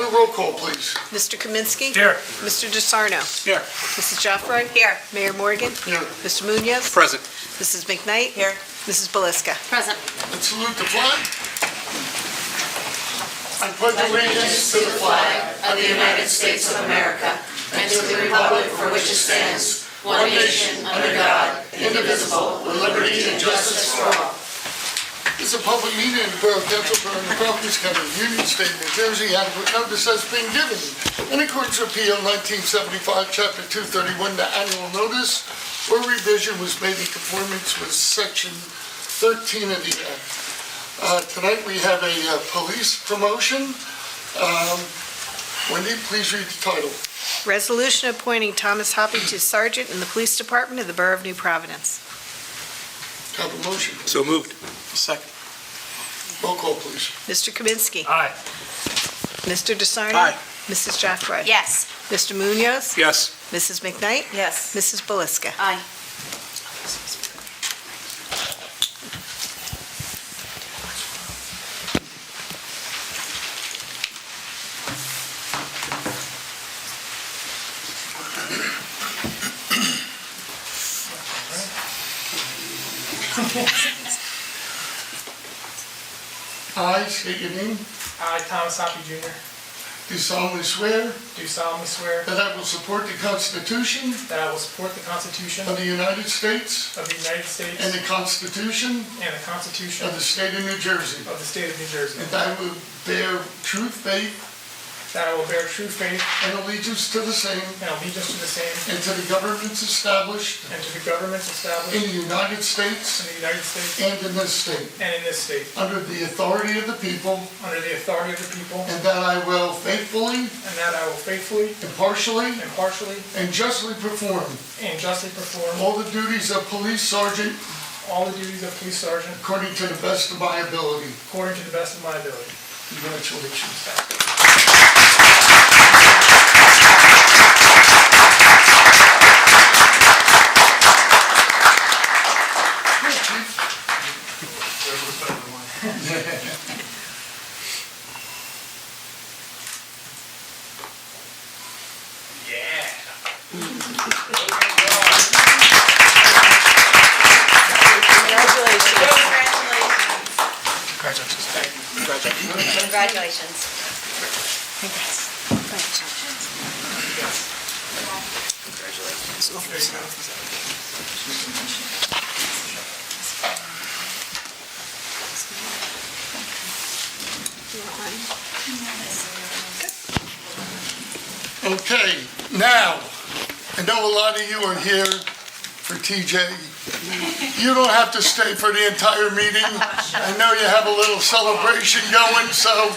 a roll call, please. Mr. Kaminsky? Here. Mr. DeSarno? Here. Mrs. Joffroy? Here. Mayor Morgan? Here. Mr. Munoz? Present. Mrs. McKnight? Here. Mrs. Belisca? Present. Let's salute the flag. I pledge allegiance to the flag Of the United States of America and to the republic for which it stands, one nation, under God, indivisible, with liberty and justice for all. This is a public meeting in the Borough Council for the Providence County, Union State, New Jersey. Adequate notice has been given. In accordance with PL 1975, Chapter 231, the annual notice or revision was made in conformance with Section 13 of the Act. Tonight we have a police promotion. Wendy, please read the title. Resolution appointing Thomas Hoppy to Sergeant in the Police Department of the Borough of New Providence. Have a motion. So moved. Second. Roll call, please. Mr. Kaminsky? Aye. Mr. DeSarno? Aye. Mrs. Joffroy? Yes. Mr. Munoz? Yes. Mrs. McKnight? Yes. Mrs. Belisca? Aye. I state your name. I, Thomas Hoppy Jr., Do solemnly swear do solemnly swear that I will support the Constitution that I will support the Constitution of the United States of the United States and the Constitution and the Constitution of the State of New Jersey, of the State of New Jersey, and that I will bear true faith that I will bear true faith and allegiance to the same and allegiance to the same and to the governments established and to the governments in established the United States in the United States and in this state, and in this state, under the authority of the people, under the authority of the people, and that I will faithfully, and that I will faithfully, impartially, impartially, and justly perform and justly perform all the duties of police sergeant all the duties of police sergeant according to the best of my ability. according to the best of my ability. Congratulations. Congratulations. Okay, now, I know a lot of you are here for TJ. You don't have to stay for the entire meeting. I know you have a little celebration going, so,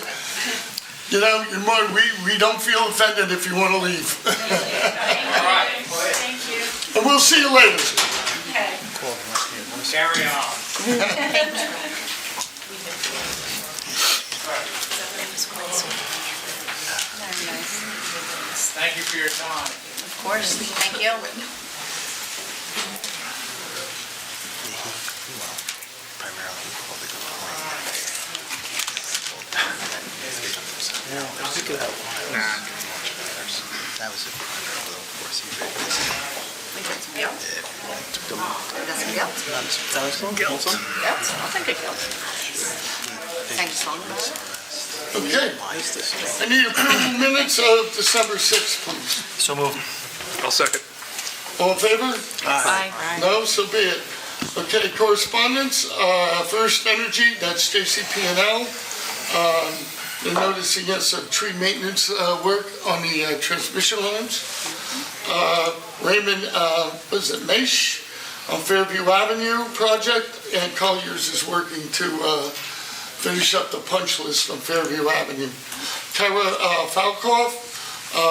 you know, you're more, we don't feel offended if you want to leave. Thank you. And we'll see you later. Carry on. Thank you for your time. Of course, thank you. That was it. Of course, he read this. We got some guilt. We got some guilt. That was some guilt. Guilt? I'll take a guilt. Thank you, Song. Okay, Why is this? I need approval minutes of December 6th, please. So moved. I'll second. All in favor? Aye. No, so be it. Okay, correspondence, First Energy, that's JCP&L. They're noticing yes, some tree maintenance work on the transmission lines. Raymond, was it Maish on Fairview Avenue project, and Colliers is working to finish up the punch list on Fairview Avenue. Tara Falkoff,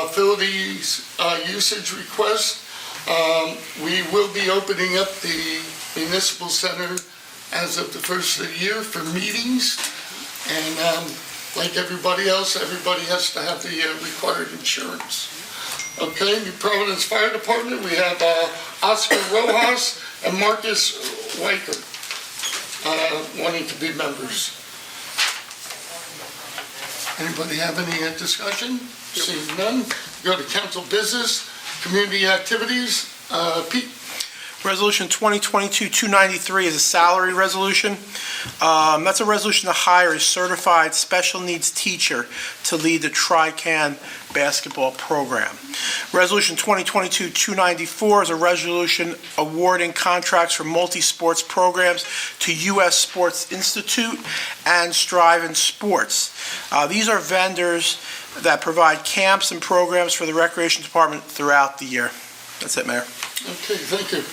facilities usage request. We will be opening up the municipal center as of the first of the year for meetings. And like everybody else, everybody has to have the required insurance. Okay, New Providence Fire Department, we have Oscar Rojas and Marcus Weicker wanting to be members. Anybody have any discussion? Seeing none, go to council business, community activities. Pete? Resolution 2022-293 is a salary resolution. That's a resolution to hire a certified special needs teacher to lead the Tri-Can basketball program. Resolution 2022-294 is a resolution awarding contracts for multi-sports programs to U.S. Sports Institute and Strive in Sports. These are vendors that provide camps and programs for the Recreation Department throughout the year. That's it, Mayor. Okay, thank you.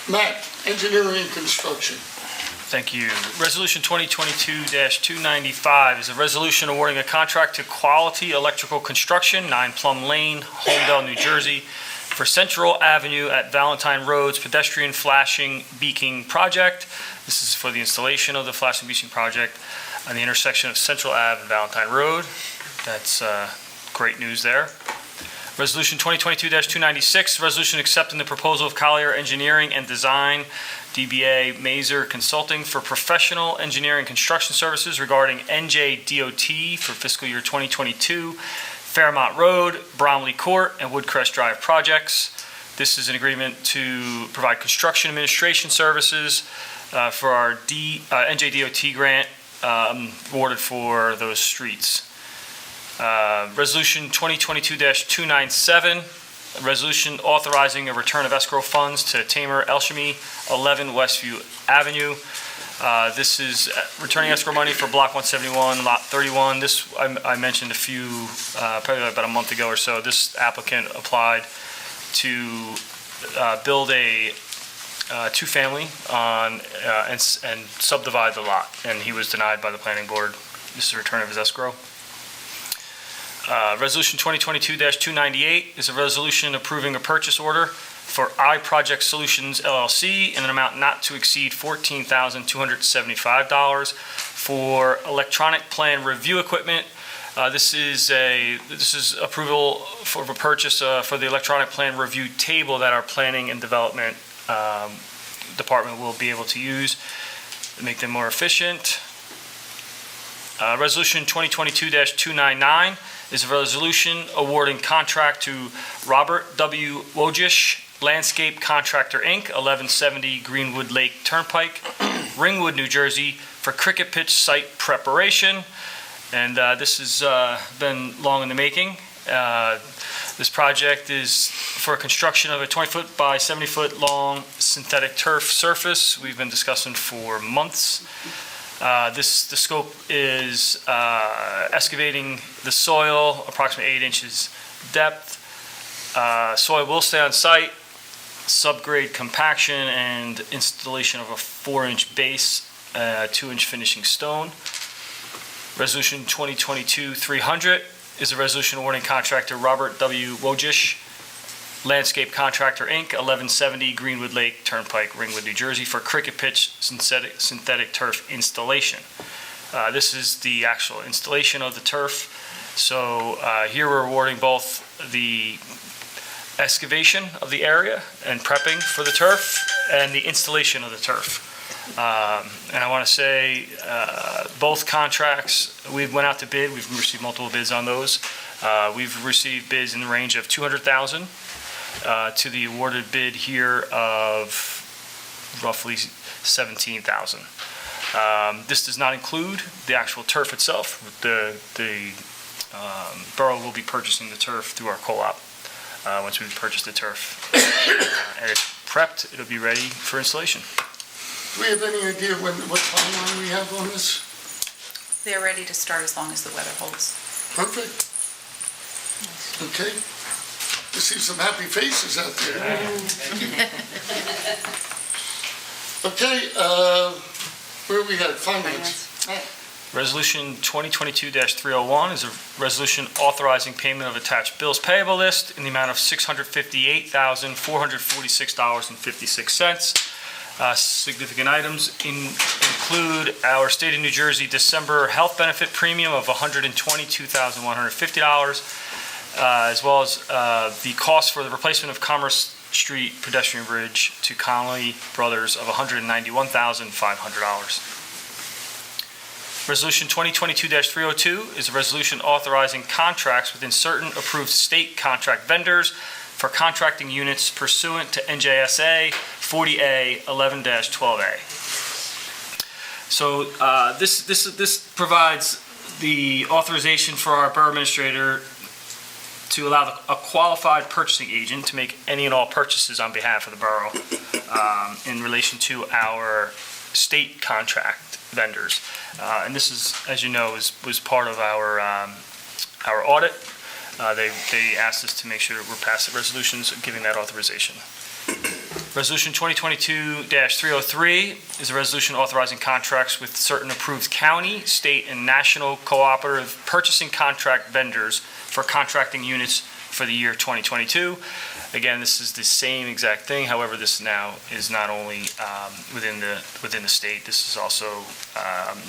Matt, engineering and construction. Thank you. Resolution 2022-295 is a resolution awarding a contract to Quality Electrical Construction, 9 Plum Lane, Homedale, New Jersey, for Central Avenue at Valentine Road's pedestrian flashing beacon project. This is for the installation of the flashing beacon project on the intersection of Central Ave and Valentine Road. That's great news there. Resolution 2022-296, resolution accepting the proposal of Collier Engineering and Design, DBA Mazer Consulting for professional engineering construction services regarding NJDOT for fiscal year 2022, Fairmont Road, Bromley Court, and Woodcrest Drive projects. This is an agreement to provide construction administration services for our NJDOT grant awarded for those streets. Resolution 2022-297, a resolution authorizing a return of escrow funds to Tamer Elshami, 11 Westview Avenue. This is returning escrow money for Block 171, Lot 31. This I mentioned probably about a month ago or so. This applicant applied to build a two-family on and subdivide the lot, and he was denied by the planning board. This is a return of his escrow. Resolution 2022-298 is a resolution approving a purchase order for iProject Solutions LLC in an amount not to exceed $14,275 for electronic plan review equipment. This is approval for a purchase for the electronic plan review table that our planning and development department will be able to use to make them more efficient. Resolution 2022-299 is a resolution awarding contract to Robert W. Wojcik, Landscape Contractor, Inc., 1170 Greenwood Lake Turnpike, Ringwood, New Jersey, for cricket pitch site preparation. And this has been long in the making. This project is for construction of a 20-foot by 70-foot long synthetic turf surface we've been discussing for months. The scope is excavating the soil, approximately 8 inches depth. Soil will stay on site, subgrade compaction, and installation of a 4-inch base, 2-inch finishing stone. Resolution 2022-300 is a resolution awarding contract to Robert W. Wojcik, Landscape Contractor, Inc., 1170 Greenwood Lake Turnpike, Ringwood, New Jersey, for cricket pitch synthetic turf installation. This is the actual installation of the turf. So here we're awarding both the excavation of the area and prepping for the turf and the installation of the turf. And I want to say both contracts, we went out to bid. We've received multiple bids on those. We've received bids in the range of $200,000 to the awarded bid here of roughly $17,000. This does not include the actual turf itself. The borough will be purchasing the turf through our co-op once we purchase the turf. And it's prepped, it'll be ready for installation. Do we have any idea what timeline we have on this? They're ready to start as long as the weather holds. Perfect. Okay. I see some happy faces out there. Okay, where we at? Finance. Resolution 2022-301 is a resolution authorizing payment of attached bills payable list in the amount of $658,446.56. Significant items include our state of New Jersey December health benefit premium of $122,150, as well as the cost for the replacement of Commerce Street pedestrian bridge to Connolly Brothers of $191,500. Resolution 2022-302 is a resolution authorizing contracts within certain approved state contract vendors for contracting units pursuant to NJSA 40A 11-12A. So this provides the authorization for our borough administrator to allow a qualified purchasing agent to make any and all purchases on behalf of the borough in relation to our state contract vendors. And this is, as you know, was part of our audit. They asked us to make sure we're passing resolutions giving that authorization. Resolution 2022-303 is a resolution authorizing contracts with certain approved county, state, and national cooperative purchasing contract vendors for contracting units for the year 2022. Again, this is the same exact thing. However, this now is not only within the state. This is also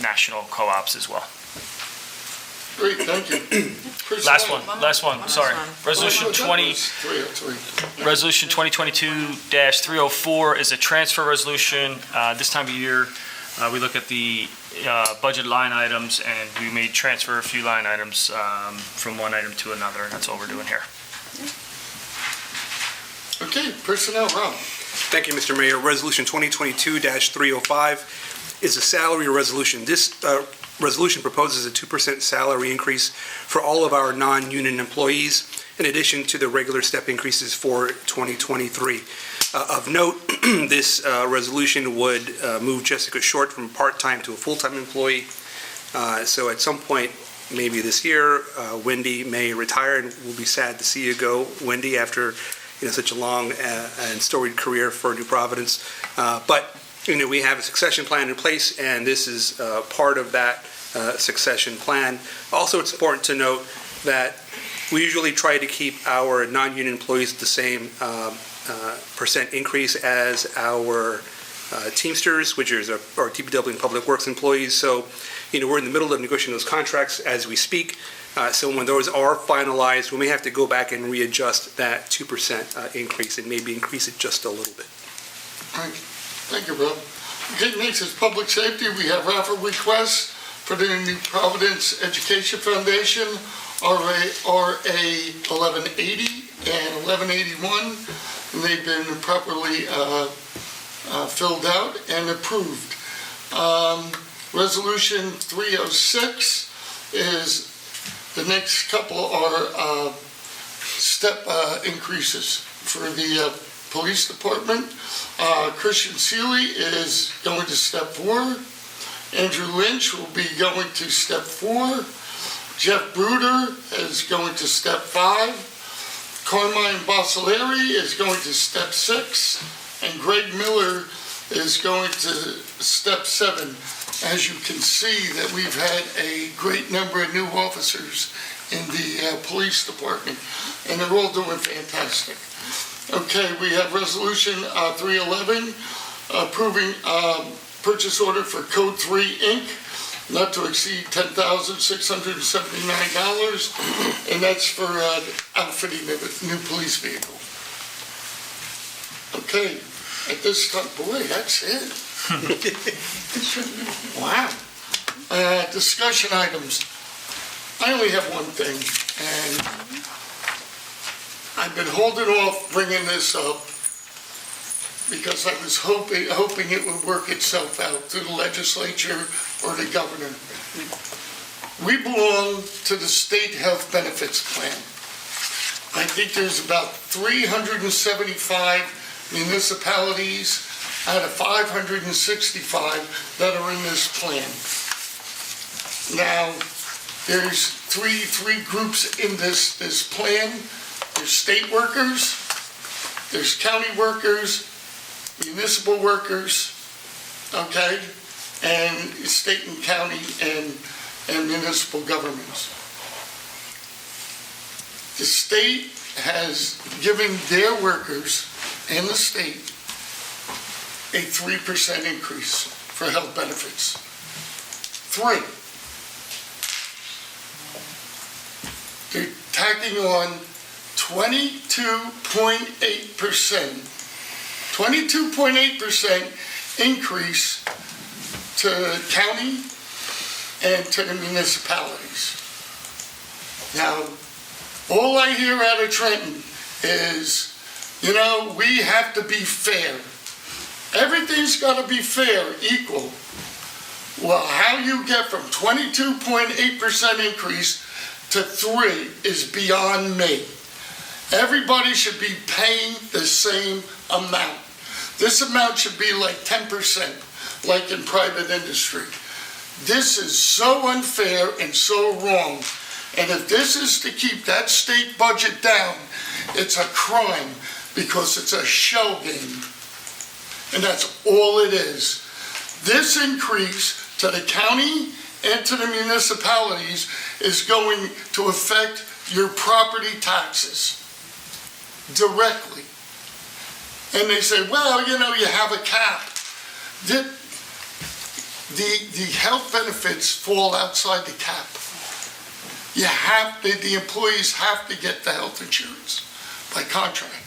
national co-ops as well. Great, thank you. Last one. Sorry. Resolution 303. Resolution 2022-304 is a transfer resolution. This time of year, we look at the budget line items, and we may transfer a few line items from one item to another, and that's all we're doing here. Okay, personnel, Rob. Thank you, Mr. Mayor. Resolution 2022-305 is a salary resolution. This resolution proposes a 2% salary increase for all of our non-union employees, in addition to the regular step increases for 2023. Of note, this resolution would move Jessica Short from part-time to a full-time employee. So at some point, maybe this year, Wendy may retire, and we'll be sad to see you go, Wendy, after such a long and storied career for New Providence. But we have a succession plan in place, and this is part of that succession plan. Also, it's important to note that we usually try to keep our non-union employees at the same percent increase as our Teamsters, which is our DPW and Public Works employees. So, we're in the middle of negotiating those contracts as we speak. So when those are finalized, we may have to go back and readjust that 2% increase and maybe increase it just a little bit. All right. Thank you, Rob. Okay, next is public safety. We have raffle requests for the New Providence Education Foundation, RA 1180 and 1181, and they've been properly filled out and approved. Resolution 306 is, the next couple are step increases for the police department. Christian Seeley is going to step 4. Andrew Lynch will be going to step 4. Jeff Bruder is going to step 5. Carmine Basileri is going to step 6. And Greg Miller is going to step 7. As you can see, that we've had a great number of new officers in the police department, and they're all doing fantastic. Okay, we have resolution 311 approving purchase order for Code 3 Inc., not to exceed $10,679, and that's for outfitting the new police vehicle. Okay, at this time, boy, that's it. Wow. Discussion items. I only have one thing, and I've been holding off bringing this up because I was hoping it would work itself out through the legislature or the governor. We belong to the state health benefits plan. I think there's about 375 municipalities out of 565 that are in this plan. Now, there's three groups in this plan. There's state workers, there's county workers, municipal workers, okay, and state and county and municipal governments. The state has given their workers and the state a 3% increase for health benefits. 3. They're tacking on 22.8%. 22.8% increase to county and to the municipalities. Now, all I hear out of Trenton is, we have to be fair. Everything's got to be fair, equal. Well, how you get from 22.8% increase to 3 is beyond me. Everybody should be paying the same amount. This amount should be like 10%, like in private industry. This is so unfair and so wrong. And if this is to keep that state budget down, it's a crime because it's a shell game. And that's all it is. This increase to the county and to the municipalities is going to affect your property taxes directly. And they say, well, you have a cap. The health benefits fall outside the cap. The employees have to get the health insurance by contract.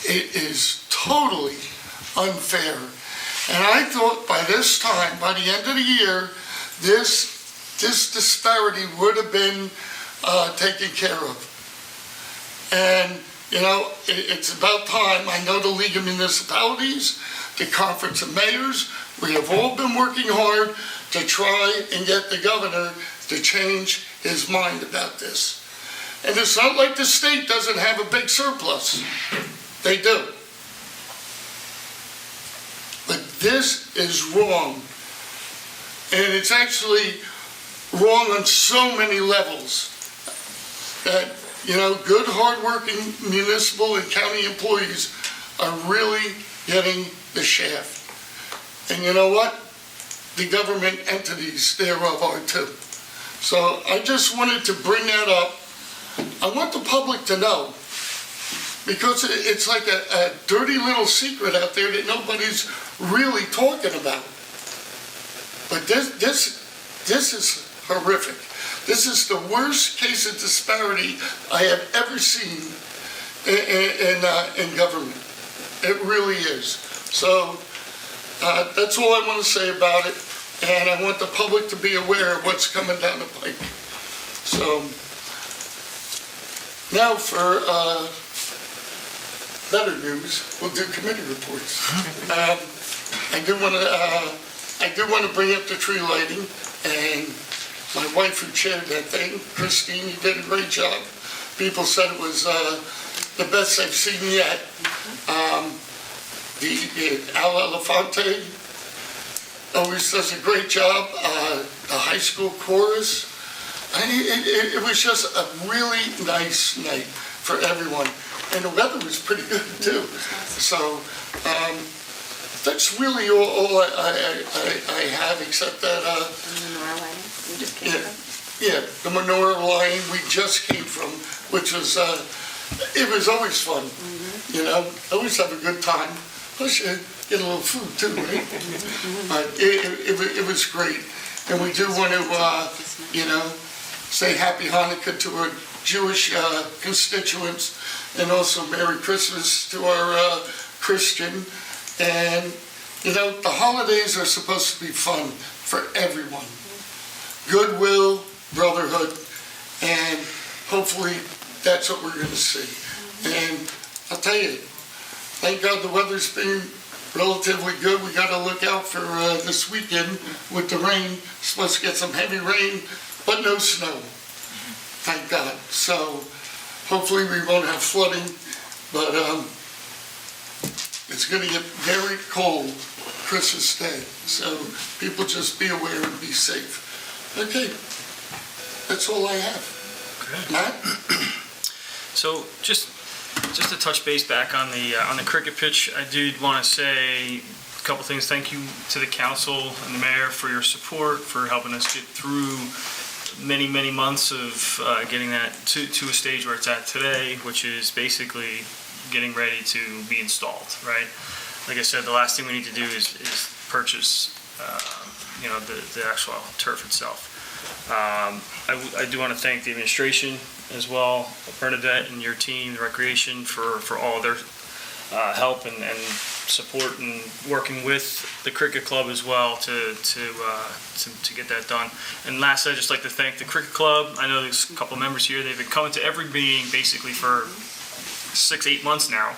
It is totally unfair. And I thought by this time, by the end of the year, this disparity would have been taken care of. And, it's about time. I know the League of Municipalities, the Conference of Mayors, we have all been working hard to try and get the governor to change his mind about this. And it's not like the state doesn't have a big surplus. They do. But this is wrong. And it's actually wrong on so many levels that, good, hardworking municipal and county employees are really getting the shaft. And you know what? The government entities thereof are too. So I just wanted to bring that up. I want the public to know, because it's like a dirty little secret out there that nobody's really talking about. But this is horrific. This is the worst case of disparity I have ever seen in government. It really is. So that's all I want to say about it. And I want the public to be aware of what's coming down the pike. So now for better news, we'll do committee reports. I do want to bring up the tree lighting, and my wife who chaired that thing, Christine, you did a great job. People said it was the best I've seen yet. The Al Elefante always does a great job. The high school chorus. It was just a really nice night for everyone. And the weather was pretty good too. So that's really all I have, except that the menorah line we just came from, which was it was always fun. Always have a good time. Plus you get a little food too, right? But it was great. And we do want to say Happy Hanukkah to our Jewish constituents, and also Merry Christmas to our Christian. And the holidays are supposed to be fun for everyone. Goodwill, brotherhood, and hopefully that's what we're going to see. And I'll tell you, thank God the weather's been relatively good. We got to look out for this weekend with the rain. Supposed to get some heavy rain, but no snow. Thank God. So hopefully we won't have flooding, but it's going to get very cold Christmas Day. So people just be aware and be safe. Okay, that's all I have. Okay. Matt? So just to touch base back on the cricket pitch, I did want to say a couple things. Thank you to the council and the mayor for your support, for helping us get through many months of getting that to a stage where it's at today, which is basically getting ready to be installed, right? Like I said, the last thing we need to do is purchase the actual turf itself. I do want to thank the administration as well, Bernadette and your team, the recreation, for all their help and support and working with the cricket club as well to get that done. And lastly, I'd just like to thank the cricket club. I know there's a couple of members here. They've been coming to every meeting basically for 6-8 months now,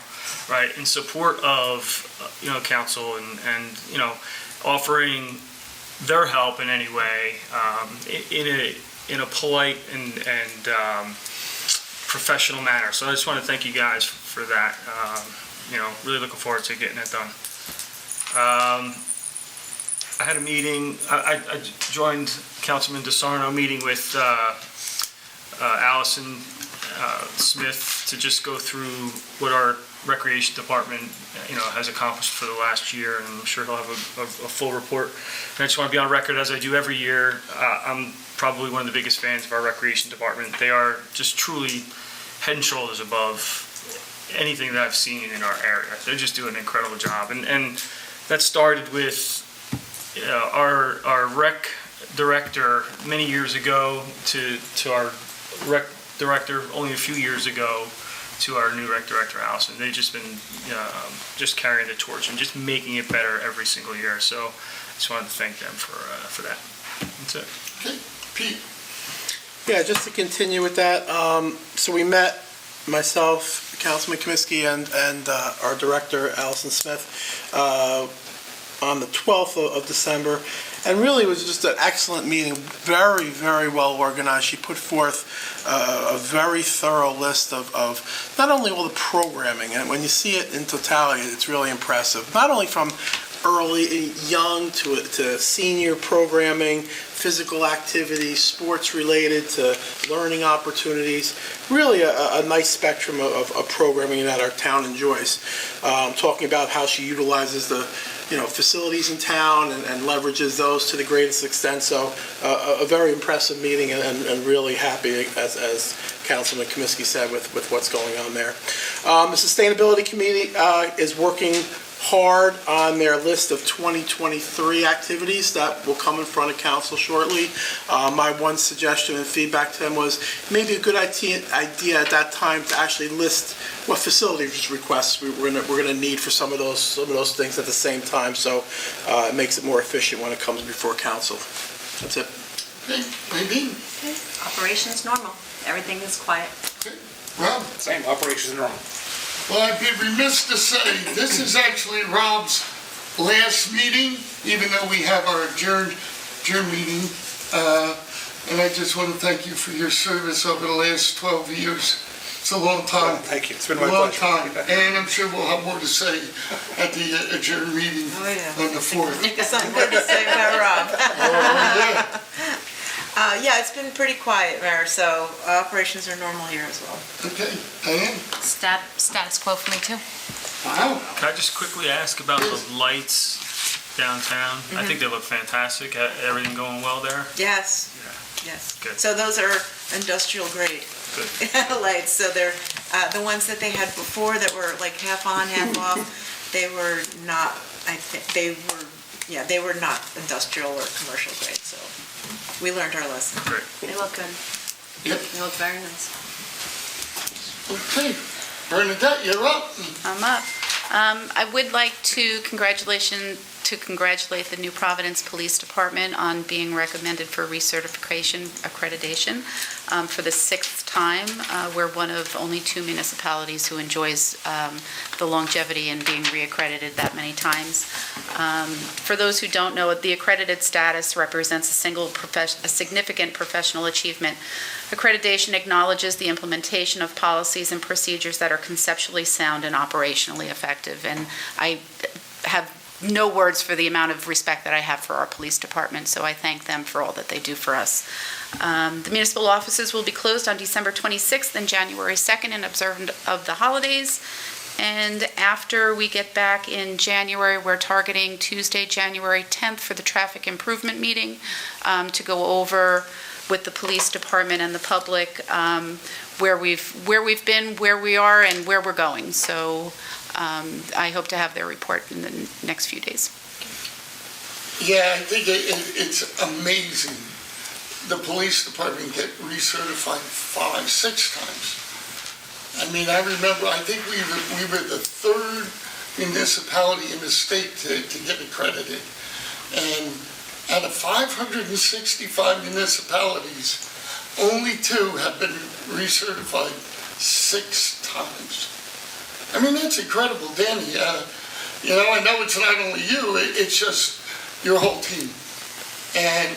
right, in support of, council and offering their help in any way, in a polite and professional manner. So I just want to thank you guys for that. Really looking forward to getting that done. I had a meeting, I joined Councilman DeSarno meeting with Allison Smith to just go through what our recreation department, has accomplished for the last year, and I'm sure he'll have a full report. And I just want to be on record, as I do every year, I'm probably one of the biggest fans of our recreation department. They are just truly head and shoulders above anything that I've seen in our area. They're just doing an incredible job, and that started with our rec director many years ago to our rec director only a few years ago to our new rec director, Allison. They've just been just carrying the torch and just making it better every single year. So I just wanted to thank them for that. That's it. Okay, Pete? Yeah, just to continue with that, so we met, myself, Councilman Comiskey, and our director, Allison Smith, on the 12th of December, and really it was just an excellent meeting, very, very well organized. She put forth a very thorough list of not only all the programming, and when you see it in totality, it's really impressive, not only from early, young to senior programming, physical activities, sports related to learning opportunities, really a nice spectrum of programming that our town enjoys. Talking about how she utilizes the facilities in town and leverages those to the greatest extent. So a very impressive meeting and really happy, as Councilman Comiskey said, with what's going on there. The Sustainability Committee is working hard on their list of 2023 activities that will come in front of council shortly. My one suggestion and feedback to them was maybe a good idea at that time to actually list what facilities requests we're going to need for some of those things at the same time, so it makes it more efficient when it comes before council. That's it. Okay, Nadine? Operations normal. Everything is quiet. Okay, Rob? Same, operations normal. Well, I'd be remiss to say, this is actually Rob's last meeting, even though we have our adjourned meeting. And I just want to thank you for your service over the last 12 years. It's a long time. Well, thank you. It's been my long pleasure. time. And I'm sure we'll have more to say at the adjourned meeting on the 4th. Something good to say about Rob. Yeah. Yeah, it's been pretty quiet, Mayor, so operations are normal here as well. Okay, Diane? Status quo for me too. Wow. Can I just quickly ask about the lights downtown? I think they look fantastic. Everything going well there? Yes, yes. Good. So those are industrial grade Good. lights, so they're, the ones that they had before that were like half on, half off, they were not, they were not industrial or commercial grade, so we learned our lesson. Great. They look good. Yep. They look very nice. Okay. Bernadette, you're up. I'm up. I would like to congratulate the New Providence Police Department on being recommended for recertification accreditation for the 6th time. We're one of only 2 municipalities who enjoys the longevity in being reaccredited that many times. For those who don't know, the accredited status represents a significant professional achievement. Accreditation acknowledges the implementation of policies and procedures that are conceptually sound and operationally effective. And I have no words for the amount of respect that I have for our police department, so I thank them for all that they do for us. The municipal offices will be closed on December 26th and January 2nd in observance of the holidays. And after we get back in January, we're targeting Tuesday, January 10th for the traffic improvement meeting to go over with the police department and the public where we've been, where we are, and where we're going. So I hope to have their report in the next few days. Yeah, I think it's amazing. The police department get recertified 5-6 times. I mean, I remember, I think we were the third municipality in the state to get accredited. And out of 565 municipalities, only 2 have been recertified 6 times. I mean, that's incredible, Danny. You know, I know it's not only you, it's just your whole team. And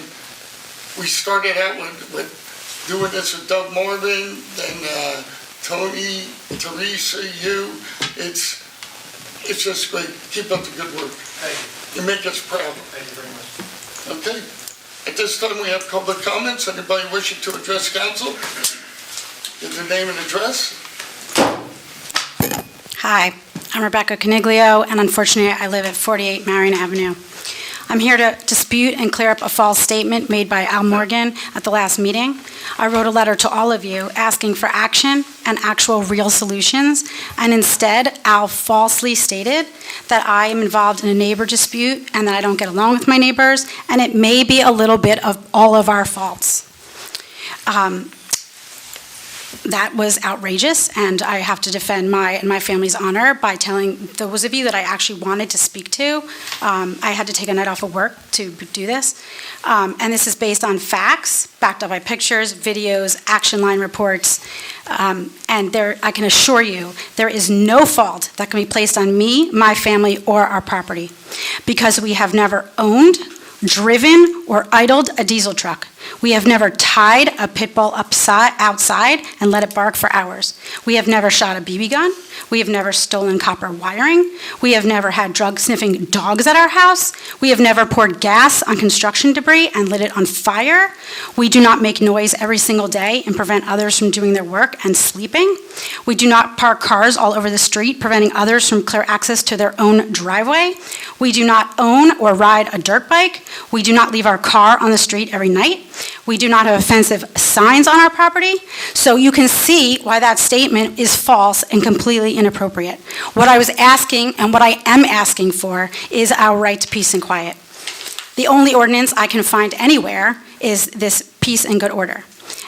we started out with doing this with Doug Morgan, then Tony, Teresa, you. It's just great. Keep up the good work. Thank you. You make us proud. Thank you very much. Okay. At this time, we have public comments. Anybody wishing to address council? Give their name and address. Hi, I'm Rebecca Caniglio, and unfortunately, I live at 48 Marion Avenue. I'm here to dispute and clear up a false statement made by Al Morgan at the last meeting. I wrote a letter to all of you asking for action and actual real solutions, and instead, Al falsely stated that I am involved in a neighbor dispute and that I don't get along with my neighbors, and it may be a little bit of all of our faults. That was outrageous, and I have to defend my and my family's honor by telling those of you that I actually wanted to speak to. I had to take a night off of work to do this. And this is based on facts, backed up by pictures, videos, action line reports. And there, I can assure you, there is no fault that can be placed on me, my family, or our property, because we have never owned, driven, or idled a diesel truck. We have never tied a pit bull outside and let it bark for hours. We have never shot a BB gun. We have never stolen copper wiring. We have never had drug-sniffing dogs at our house. We have never poured gas on construction debris and lit it on fire. We do not make noise every single day and prevent others from doing their work and sleeping. We do not park cars all over the street, preventing others from clear access to their own driveway. We do not own or ride a dirt bike. We do not leave our car on the street every night. We do not have offensive signs on our property. So you can see why that statement is false and completely inappropriate. What I was asking and what I am asking for is our right to peace and quiet. The only ordinance I can find anywhere is this peace and good order.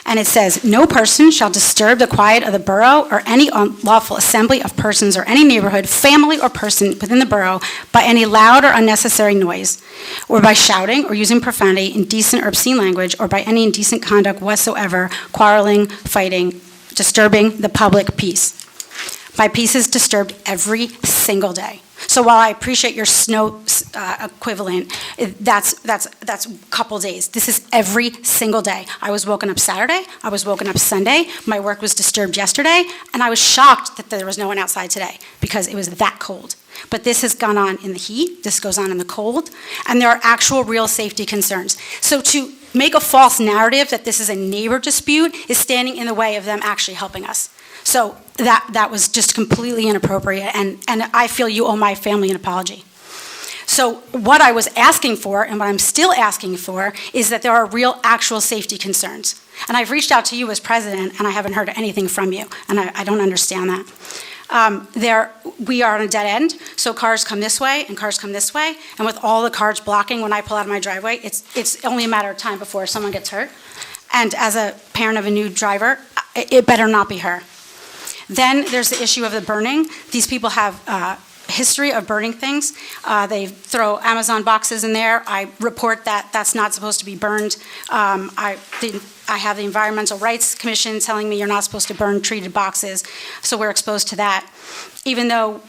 And it says, no person shall disturb the quiet of the borough or any unlawful assembly of persons or any neighborhood, family, or person within the borough by any loud or unnecessary noise, or by shouting or using profanity, indecent or obscene language, or by any indecent conduct whatsoever, quarreling, fighting, disturbing the public peace. My peace is disturbed every single day. So while I appreciate your snow equivalent, that's a couple days. This is every single day. I was woken up Saturday. I was woken up Sunday. My work was disturbed yesterday, and I was shocked that there was no one outside today because it was that cold. But this has gone on in the heat. This goes on in the cold, and there are actual real safety concerns. So to make a false narrative that this is a neighbor dispute is standing in the way of them actually helping us. So that was just completely inappropriate, and I feel you owe my family an apology. So what I was asking for, and what I'm still asking for, is that there are real, actual safety concerns. And I've reached out to you as president, and I haven't heard anything from you, and I don't understand that. We are on a dead end, so cars come this way, and cars come this way, and with all the cars blocking when I pull out of my driveway, it's only a matter of time before someone gets hurt. And as a parent of a new driver, it better not be her. Then there's the issue of the burning. These people have a history of burning things. They throw Amazon boxes in there. I report that that's not supposed to be burned. I have the Environmental Rights Commission telling me you're not supposed to burn treated boxes, so we're exposed to that. Even though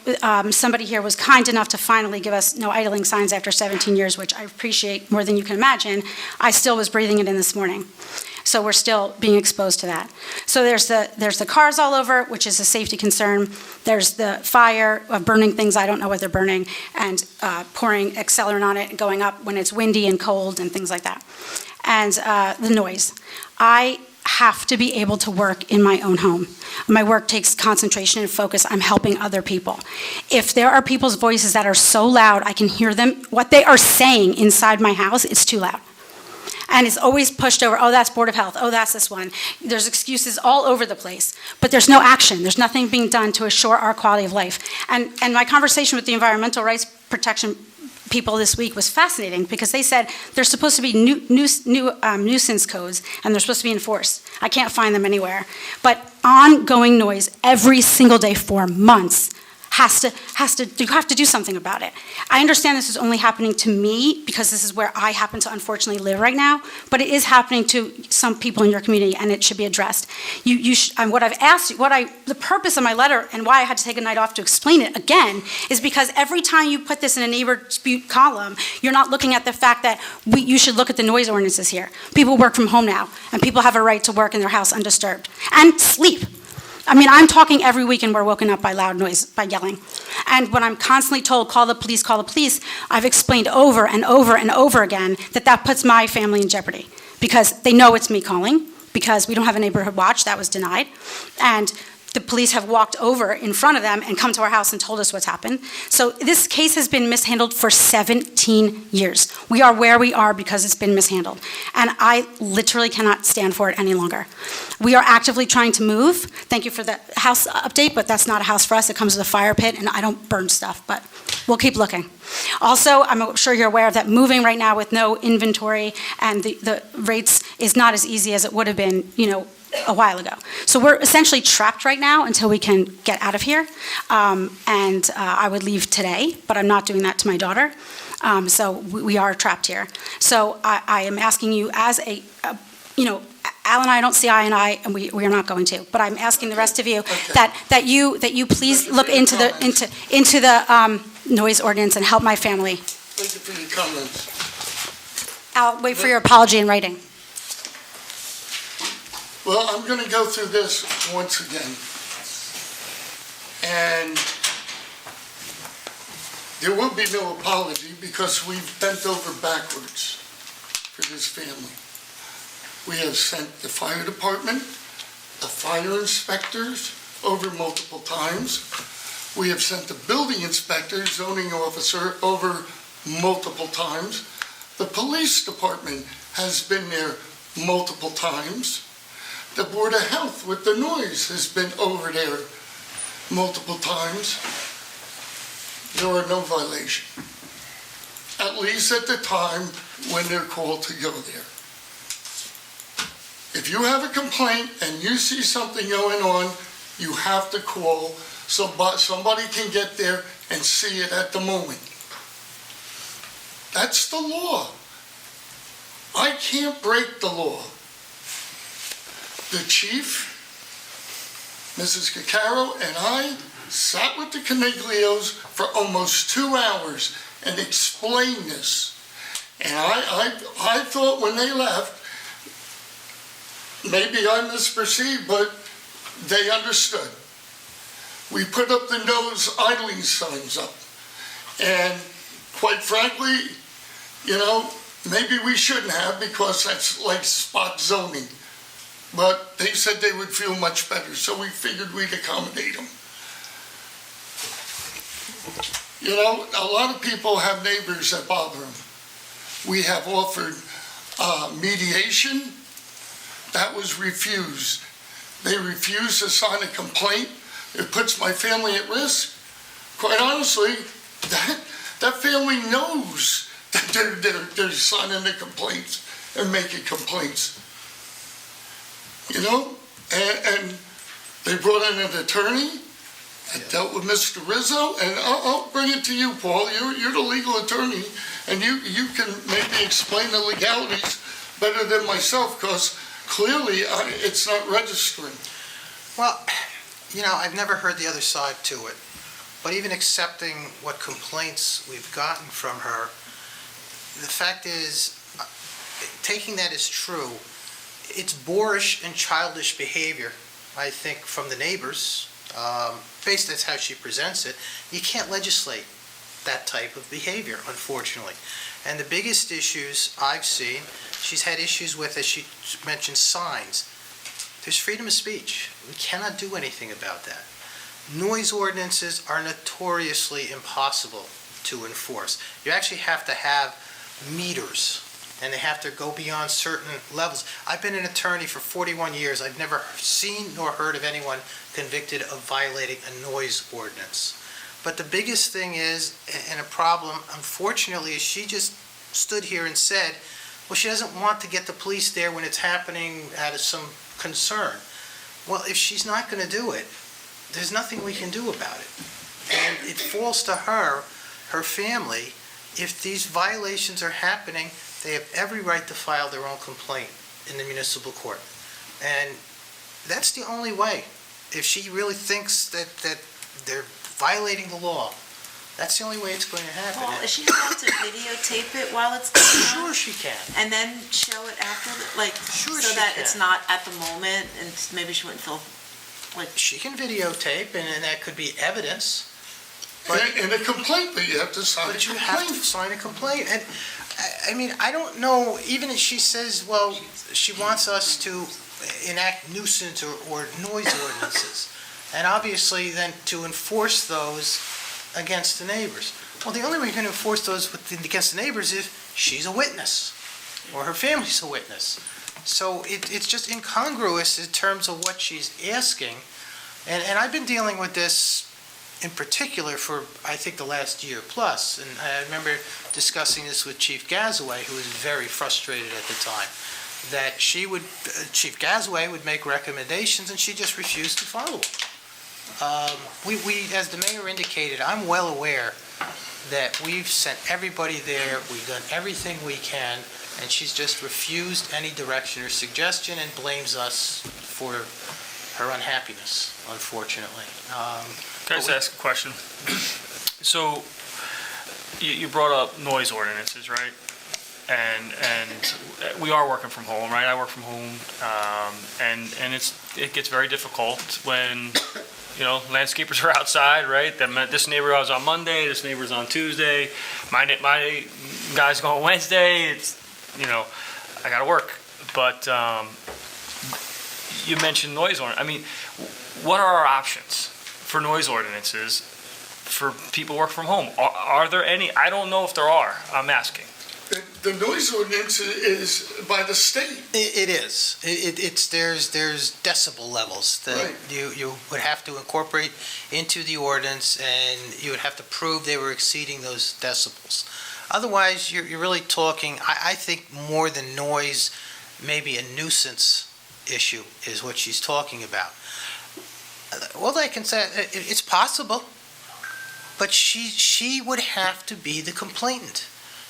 somebody here was kind enough to finally give us no idling signs after 17 years, which I appreciate more than you can imagine, I still was breathing it in this morning. So we're still being exposed to that. So there's the cars all over, which is a safety concern. There's the fire of burning things I don't know what they're burning, and pouring accelerant on it and going up when it's windy and cold and things like that. And the noise. I have to be able to work in my own home. My work takes concentration and focus. I'm helping other people. If there are people's voices that are so loud I can hear them, what they are saying inside my house, it's too loud. And it's always pushed over, oh, that's Board of Health, oh, that's this one. There's excuses all over the place, but there's no action. There's nothing being done to assure our quality of life. And my conversation with the Environmental Rights Protection people this week was fascinating because they said there's supposed to be new nuisance codes and they're supposed to be enforced. I can't find them anywhere. But ongoing noise every single day for months you have to do something about it. I understand this is only happening to me because this is where I happen to unfortunately live right now, but it is happening to some people in your community and it should be addressed. What I've asked, the purpose of my letter and why I had to take a night off to explain it again is because every time you put this in a neighbor dispute column, you're not looking at the fact that you should look at the noise ordinances here. People work from home now and people have a right to work in their house undisturbed and sleep. I mean, I'm talking every week and we're woken up by loud noise, by yelling. And when I'm constantly told, call the police, I've explained over and over and over again that puts my family in jeopardy because they know it's me calling, because we don't have a neighborhood watch, that was denied. And the police have walked over in front of them and come to our house and told us what's happened. So this case has been mishandled for 17 years. We are where we are because it's been mishandled. And I literally cannot stand for it any longer. We are actively trying to move. Thank you for the house update, but that's not a house for us. It comes with a fire pit, and I don't burn stuff, but we'll keep looking. Also, I'm sure you're aware that moving right now with no inventory and the rates is not as easy as it would have been, a while ago. So we're essentially trapped right now until we can get out of here. I would leave today, but I'm not doing that to my daughter. So we are trapped here. So I am asking you as Al and I don't see eye and eye, and we are not going to. But I'm asking the rest of you that you please look into the noise ordinance and help my family. Thank you for your comments. I'll wait for your apology in writing. Well, I'm going to go through this once again. And there will be no apology because we've bent over backwards for this family. We have sent the fire department, the fire inspectors over multiple times. We have sent the building inspector, zoning officer over multiple times. The police department has been there multiple times. The Board of Health with the noise has been over there multiple times. There are no violations, at least at the time when they're called to go there. If you have a complaint and you see something going on, you have to call so somebody can get there and see it at the moment. That's the law. I can't break the law. The chief, Mrs. Caccaro, and I sat with the Caniglios for almost 2 hours and explained this. And I thought when they left, maybe I misperceived, but they understood. We put up the no idling signs up. And quite frankly, maybe we shouldn't have because that's like spot zoning. But they said they would feel much better, so we figured we'd accommodate them. A lot of people have neighbors that bother them. We have offered mediation. That was refused. They refused to sign a complaint. It puts my family at risk. Quite honestly, that family knows that they're signing the complaints and making complaints. And they brought in an attorney. I dealt with Mr. Rizzo, and I'll bring it to you, Paul. You're the legal attorney, and you can maybe explain the legalities better than myself, because clearly it's not registering. Well, I've never heard the other side to it, but even accepting what complaints we've gotten from her, the fact is, taking that as true, it's boorish and childish behavior, I think, from the neighbors. Based on how she presents it, you can't legislate that type of behavior, unfortunately. And the biggest issues I've seen, she's had issues with, as she mentioned, signs. There's freedom of speech. We cannot do anything about that. Noise ordinances are notoriously impossible to enforce. You actually have to have meters, and they have to go beyond certain levels. I've been an attorney for 41 years. I've never seen nor heard of anyone convicted of violating a noise ordinance. But the biggest thing is, and a problem, unfortunately, is she just stood here and said, well, she doesn't want to get the police there when it's happening out of some concern. Well, if she's not going to do it, there's nothing we can do about it. And it falls to her, her family, if these violations are happening, they have every right to file their own complaint in the municipal court. And that's the only way. If she really thinks that they're violating the law, that's the only way it's going to happen. Paul, is she allowed to videotape it while it's going on? Sure she can. And then show it after, Sure so she that can. it's not at the moment, and maybe she wouldn't feel, She can videotape, and that could be evidence. And a complaint, but you have to sign a But you have to complaint. sign a complaint. And, I mean, I don't know, even if she says, well, she wants us to enact nuisance or noise ordinances, and obviously then to enforce those against the neighbors. Well, the only way you're going to enforce those against the neighbors is if she's a witness, or her family's a witness. So it's just incongruous in terms of what she's asking. And I've been dealing with this in particular for, I think, the last year plus. And I remember discussing this with Chief Gazaway, who was very frustrated at the time, that Chief Gazaway would make recommendations and she just refused to follow them. We, as the mayor indicated, I'm well aware that we've sent everybody there, we've done everything we can, and she's just refused any direction or suggestion and blames us for her unhappiness, unfortunately. Can I just ask a question? So, you brought up noise ordinances, right? And we are working from home, right? I work from home, and it gets very difficult when, landscapers are outside, right? This neighbor was on Monday, this neighbor's on Tuesday, my guy's going Wednesday, I gotta work. But you mentioned noise ordinance. I mean, what are our options for noise ordinances for people work from home? Are there any? I don't know if there are. I'm asking. The noise ordinance is by the state. It is. There's decibel levels that Right. you would have to incorporate into the ordinance, and you would have to prove they were exceeding those decibels. Otherwise, you're really talking, I think more than noise, maybe a nuisance issue is what she's talking about. All I can say, it's possible, but she would have to be the complainant.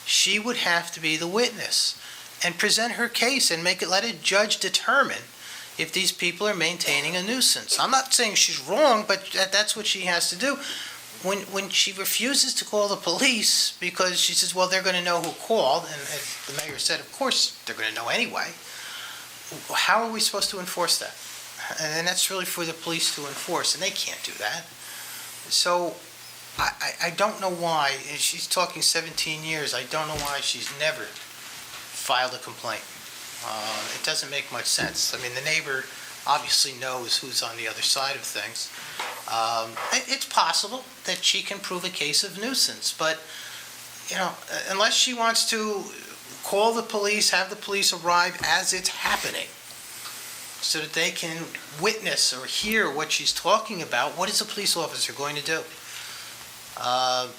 She would have to be the witness and present her case and let a judge determine if these people are maintaining a nuisance. I'm not saying she's wrong, but that's what she has to do. When she refuses to call the police because she says, well, they're going to know who called, and as the mayor said, of course, they're going to know anyway, how are we supposed to enforce that? And that's really for the police to enforce, and they can't do that. So I don't know why, and she's talking 17 years, I don't know why she's never filed a complaint. It doesn't make much sense. I mean, the neighbor obviously knows who's on the other side of things. It's possible that she can prove a case of nuisance, but, unless she wants to call the police, have the police arrive as it's happening, so that they can witness or hear what she's talking about, what is a police officer going to do?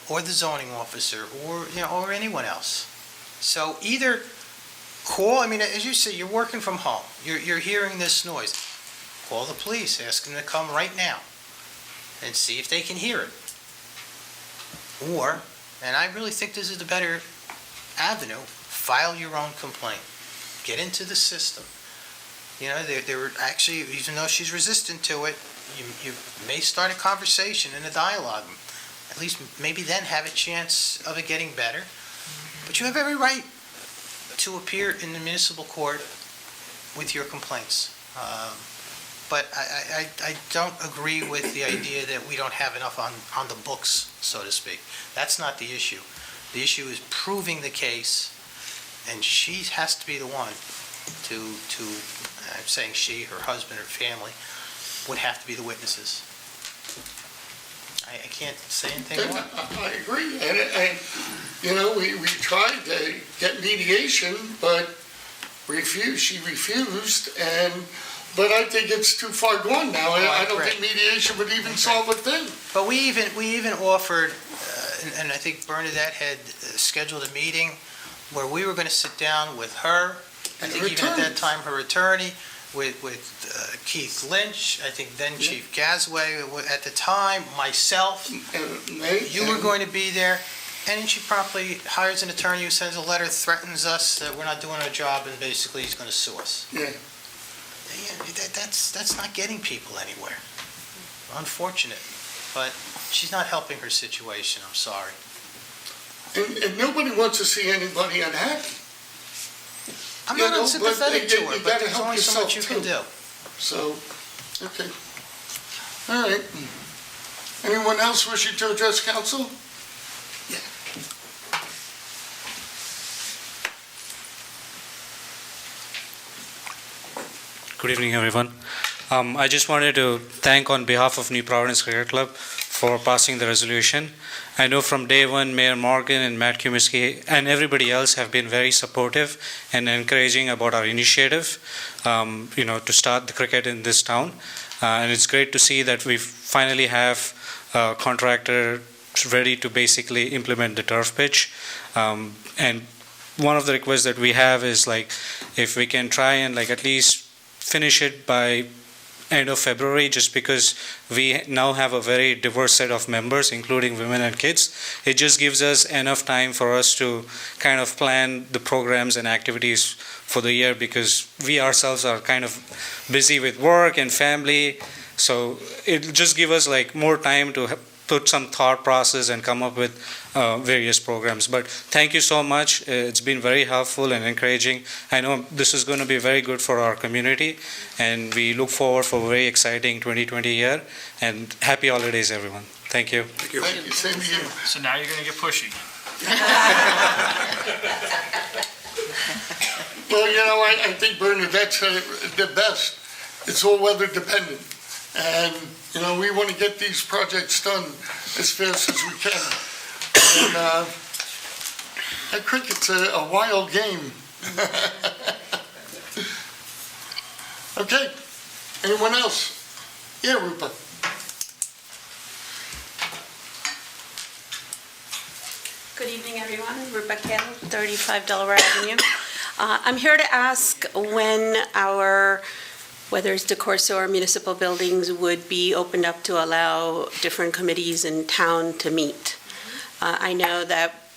Or the zoning officer, or anyone else. So either call, as you say, you're working from home, you're hearing this noise, call the police, ask them to come right now and see if they can hear it. Or, and I really think this is the better avenue, file your own complaint. Get into the system. There were actually, even though she's resistant to it, you may start a conversation and a dialogue. At least maybe then have a chance of it getting better. But you have every right to appear in the municipal court with your complaints. But I don't agree with the idea that we don't have enough on the books, so to speak. That's not the issue. The issue is proving the case, and she has to be the one to I'm saying she, her husband, her family, would have to be the witnesses. I can't say anything more. I agree, and we tried to get mediation, but she refused, and but I think it's too far gone now. I don't agree. think mediation would even solve a thing. But we even offered, and I think Bernadette had scheduled a meeting where we were going to sit down with her, I And think her even at that attorneys. time, her attorney, with Keith Lynch, I think then Chief Gasway at the time, myself. You were going to be there, and then she promptly hires an attorney who sends a letter, threatens us that we're not doing our job, and basically he's going to sue us. Yeah. That's not getting people anywhere. Unfortunate, but she's not helping her situation, I'm sorry. And nobody wants to see anybody unhappy. I'm You not know, unsympathetic but to you her, but gotta there's help only so much you yourself, can too. do. So, okay. All right. Anyone else wishing to address council? Good evening, everyone. I just wanted to thank on behalf of New Providence Cricket Club for passing the resolution. I know from day one, Mayor Morgan and Matt Kumiski and everybody else have been very supportive and encouraging about our initiative, to start the cricket in this town. And it's great to see that we finally have a contractor ready to basically implement the turf pitch. And one of the requests that we have is if we can try and at least finish it by end of February, just because we now have a very diverse set of members, including women and kids. It just gives us enough time for us to kind of plan the programs and activities for the year, because we ourselves are kind of busy with work and family. So it just gives us more time to put some thought process and come up with various programs. But thank you so much. It's been very helpful and encouraging. I know this is going to be very good for our community, and we look forward for a very exciting 2020 year. And happy holidays, everyone. Thank you. Thank you. Same to you. So now you're going to get pushy. Well, I think Bernadette's the best. It's all weather dependent. And, we want to get these projects done as fast as we can. And that cricket's a wild game. Okay. Anyone else? Yeah, Rupa. Good evening, everyone. Rupa Kale, 35 Delaware Avenue. I'm here to ask when whether it's DeCorso or municipal buildings would be opened up to allow different committees in town to meet. I know that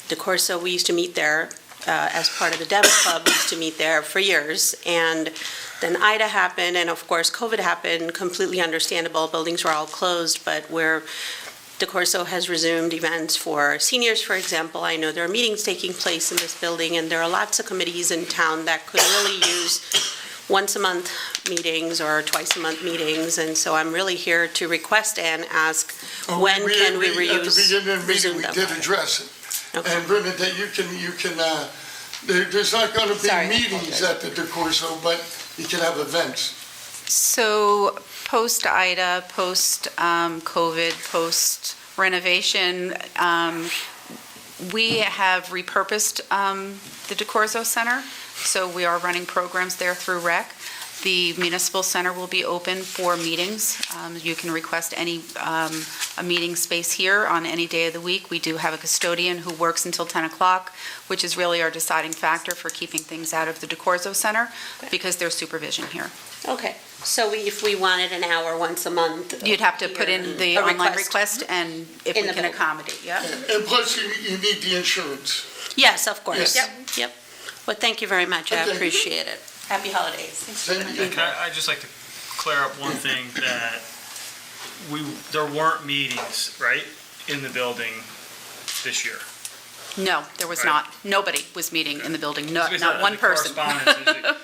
DeCorso, we used to meet there as part of the Dems Club, we used to meet there for years. And then Ida happened, and of course COVID happened, completely understandable. Buildings were all closed, but where DeCorso has resumed events for seniors, for example. I know there are meetings taking place in this building, and there are lots of committees in town that could really use once-a-month meetings or twice-a-month meetings, and so I'm really here to request and ask, when can we At the beginning of the meeting, resume we them? did address it. Okay. And Bernadette, there's not going to be Sorry. meetings at the DeCorso, but you can have events. So post-Ida, post-COVID, post-renovation, we have repurposed the DeCorso Center, so we are running programs there through REC. The municipal center will be open for meetings. You can request a meeting space here on any day of the week. We do have a custodian who works until 10 o'clock, which is really our deciding factor for keeping things out of the DeCorso Center, because there's supervision here. Okay, so if we wanted an hour once a month. You'd have to put in the A online request, and if In we the can building. accommodate, yeah. And plus, you need the insurance. Yes, of course. Yes. Yep. Well, thank you very much. I Okay. appreciate it. Happy holidays. Same to you. I'd just like to clear up one thing, that there weren't meetings, right, in the building this year. No, there was Right. not. Nobody was meeting in the building, Because not one the person. correspondence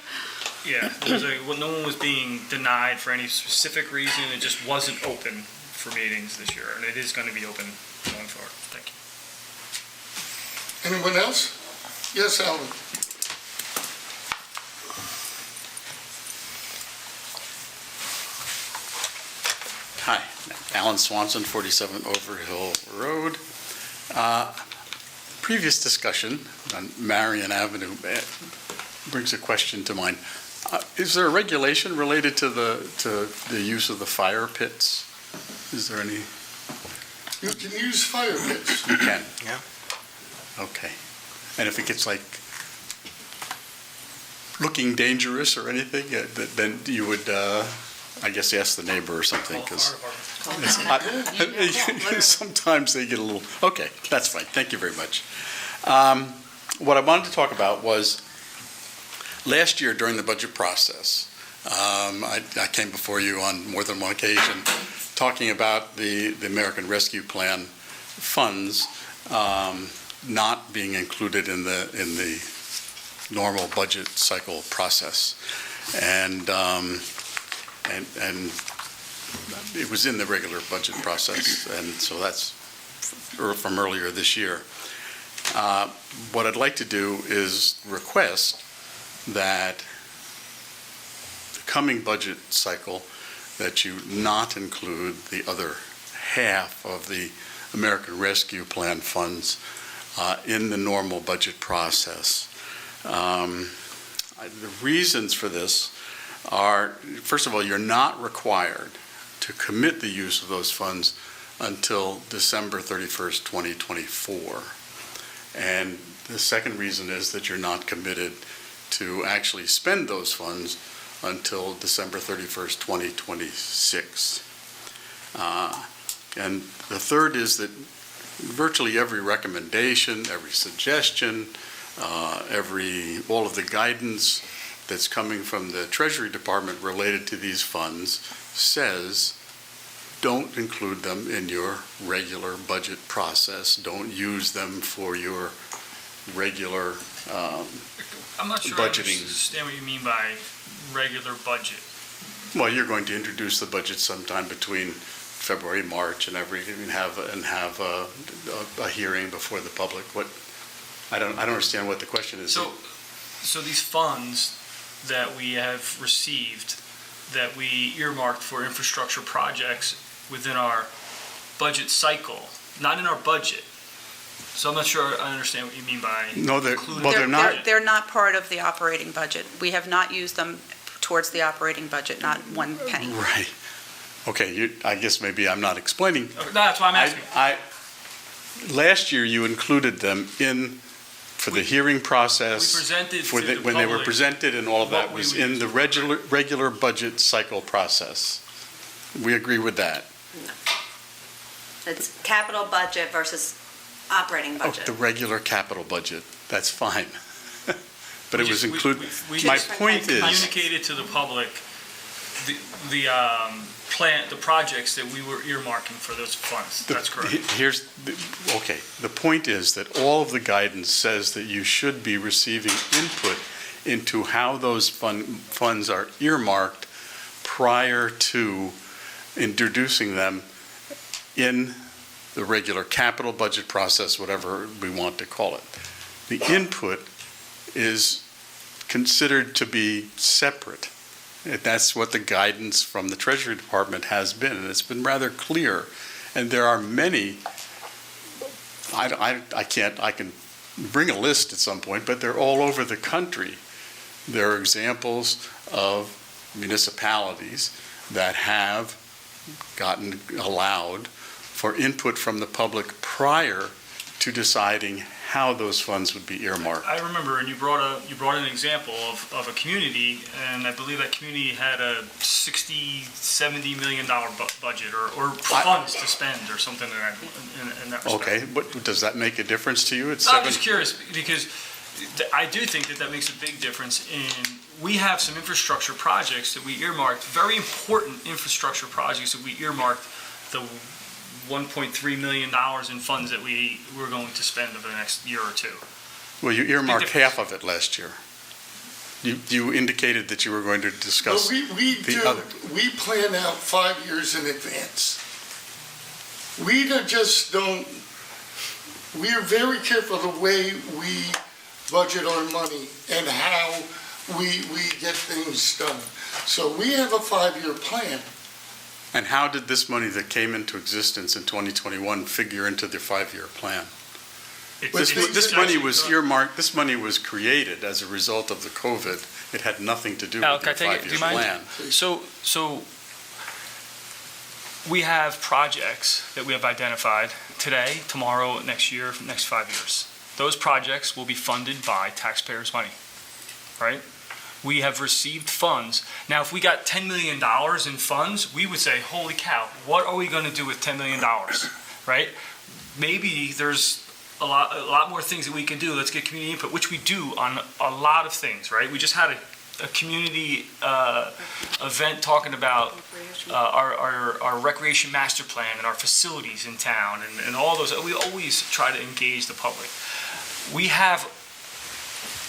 is no one was being denied for any specific reason. It just wasn't open for meetings this year, and it is going to be open going forward. Thank you. Anyone else? Yes, Alan. Hi, Alan Swanson, 47 Overhill Road. Previous discussion on Marion Avenue brings a question to mind. Is there a regulation related to the use of the fire pits? Is there any? You can use fire pits. You can? Yeah. Okay. And if it gets like looking dangerous or anything, then you would, I guess, ask the neighbor or something, because sometimes they get a little, okay, that's fine. Thank you very much. What I wanted to talk about was last year during the budget process, I came before you on more than one occasion talking about the American Rescue Plan funds not being included in the normal budget cycle process, and it was in the regular budget process, and so that's from earlier this year. What I'd like to do is request that the coming budget cycle that you not include the other half of the American Rescue Plan funds in the normal budget process. The reasons for this are, first of all, you're not required to commit the use of those funds until December 31st, 2024. And the second reason is that you're not committed to actually spend those funds until December 31st, 2026. And the third is that virtually every recommendation, every suggestion, all of the guidance that's coming from the Treasury Department related to these funds says don't include them in your regular budget process. Don't use them for your regular I'm not sure budgeting. I understand what you mean by regular budget. Well, you're going to introduce the budget sometime between February, March, and have a hearing before the public. I don't understand what the question is. So these funds that we have received, that we earmarked for infrastructure projects within our budget cycle, not in our budget. So I'm not sure I understand what you mean by No, they're not. They're not part of the operating budget. We have not used them towards the operating budget, not one penny. Right. Okay, I guess maybe I'm not explaining. No, that's why I'm asking. Last year, you included them for the hearing process. We presented to the when they were public presented and all of that what we was would in use. the regular budget cycle process. We agree with that. It's capital budget versus operating Oh, budget. the regular capital budget, that's fine. But it was We included. just My point is, communicated to the public the projects that we were earmarking for those funds. That's correct. Okay, the point is that all of the guidance says that you should be receiving input into how those funds are earmarked prior to introducing them in the regular capital budget process, whatever we want to call it. The input is considered to be separate. That's what the guidance from the Treasury Department has been, and it's been rather clear. And there are many, I can bring a list at some point, but they're all over the country. There are examples of municipalities that have gotten allowed for input from the public prior to deciding how those funds would be earmarked. I remember, and you brought an example of a community, and I believe that community had a $60-70 million budget or funds to spend or something in that respect. Okay, but does that make a difference to you? I'm just curious, because I do think that makes a big difference we have some infrastructure projects that we earmarked, very important infrastructure projects that we earmarked the $1.3 million in funds that we were going to spend over the next year or two. Well, you earmarked half of it last year. You indicated that you were going to discuss the other. We plan out 5 years in advance. We are very careful the way we budget our money and how we get things done. So we have a 5-year plan. And how did this money that came into existence in 2021 figure into the 5-year plan? This money was earmarked, this money was created as a result of the COVID. It had nothing to do Al, with can your I take it? Do you five-year mind? plan. So we have projects that we have identified today, tomorrow, next year, for the next 5 years. Those projects will be funded by taxpayers' money, right? We have received funds. Now, if we got $10 million in funds, we would say, holy cow, what are we going to do with $10 million, right? Maybe there's a lot more things that we can do. Let's get community input, which we do on a lot of things, right? We just had a community event talking about our recreation master plan and our facilities in town and all those. We always try to engage the public. We have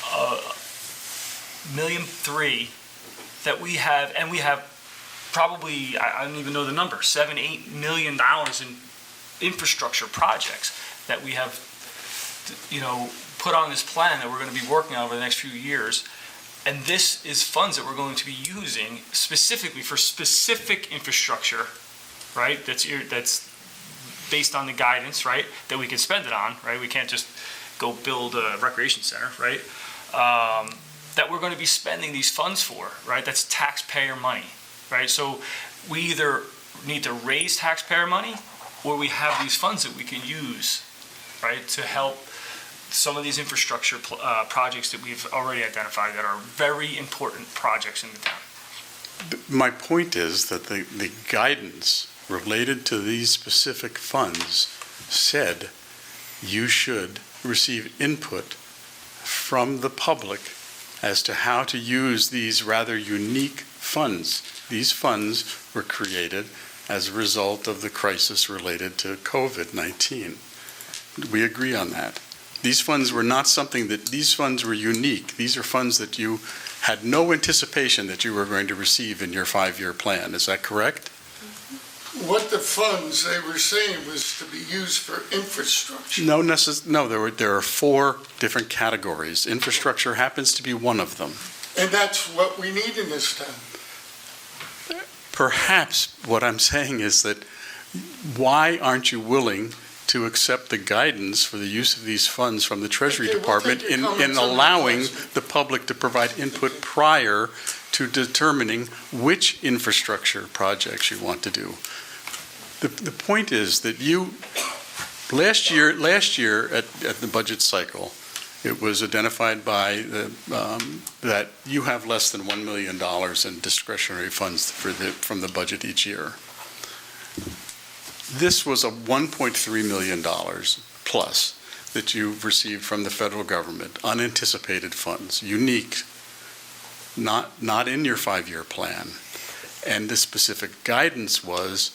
$1.3 million that we have, and we have probably, I don't even know the number, $7-8 million in infrastructure projects that we have, put on this plan that we're going to be working on over the next few years. And this is funds that we're going to be using specifically for specific infrastructure, right? That's based on the guidance, right? That we can spend it on, right? We can't just go build a recreation center, right? That we're going to be spending these funds for, right? That's taxpayer money, right? So we either need to raise taxpayer money or we have these funds that we can use, right? To help some of these infrastructure projects that we've already identified that are very important projects in the town. My point is that the guidance related to these specific funds said you should receive input from the public as to how to use these rather unique funds. These funds were created as a result of the crisis related to COVID-19. We agree on that. These funds were not something these funds were unique. These are funds that you had no anticipation that you were going to receive in your 5-year plan. Is that correct? What the funds they were saying was to be used for infrastructure. No, there are 4 different categories. Infrastructure happens to be one of them. And that's what we need in this town. Perhaps what I'm saying is that why aren't you willing to accept the guidance for the use of these funds from the Treasury Department in allowing the public to provide input prior to determining which infrastructure projects you want to do? The point is that last year at the budget cycle, it was identified by that you have less than $1 million in discretionary funds from the budget each year. This was a $1.3 million plus that you've received from the federal government, unanticipated funds, unique, not in your 5-year plan. And the specific guidance was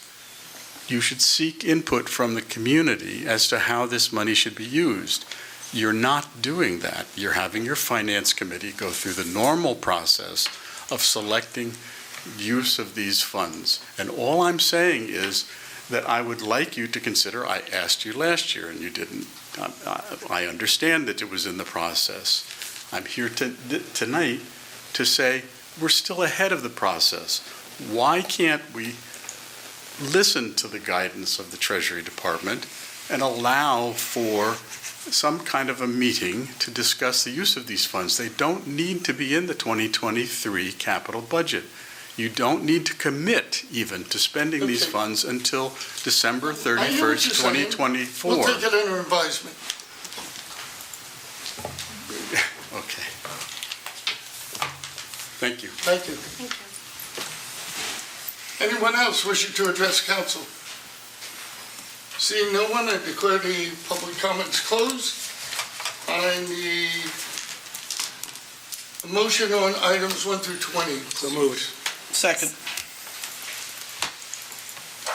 you should seek input from the community as to how this money should be used. You're not doing that. You're having your finance committee go through the normal process of selecting use of these funds. And all I'm saying is that I would like you to consider, I asked you last year and you didn't. I understand that it was in the process. I'm here tonight to say we're still ahead of the process. Why can't we listen to the guidance of the Treasury Department and allow for some kind of a meeting to discuss the use of these funds? They don't need to be in the 2023 capital budget. You don't need to commit even to spending these funds until December 31st, 2024. We'll take it under advisement. Okay. Thank you. Thank you. Anyone else wishing to address council? Seeing no one, I declare the public comments closed. I need a motion on items 1 through 20. So moved. Second.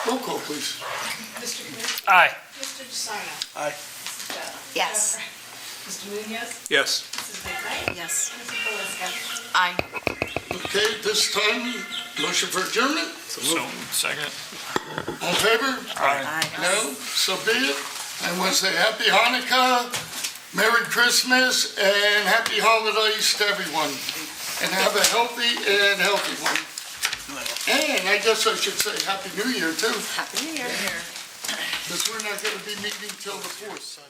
Roll call, please. Mr. Knight? Aye. Mr. DeSarno? Aye. Mrs. Dowd? Yes. Mr. Munoz? Yes. Mrs. McKnight? Yes. Mrs. Belisca? Aye. Okay, this time, motion for adjournment. So, second. All in favor? Aye. No? So be it. I want to say Happy Hanukkah, Merry Christmas, and Happy Holidays to everyone. And have a healthy one. And I guess I should say Happy New Year, too. Happy New Year. Because we're not going to be meeting till the 4th.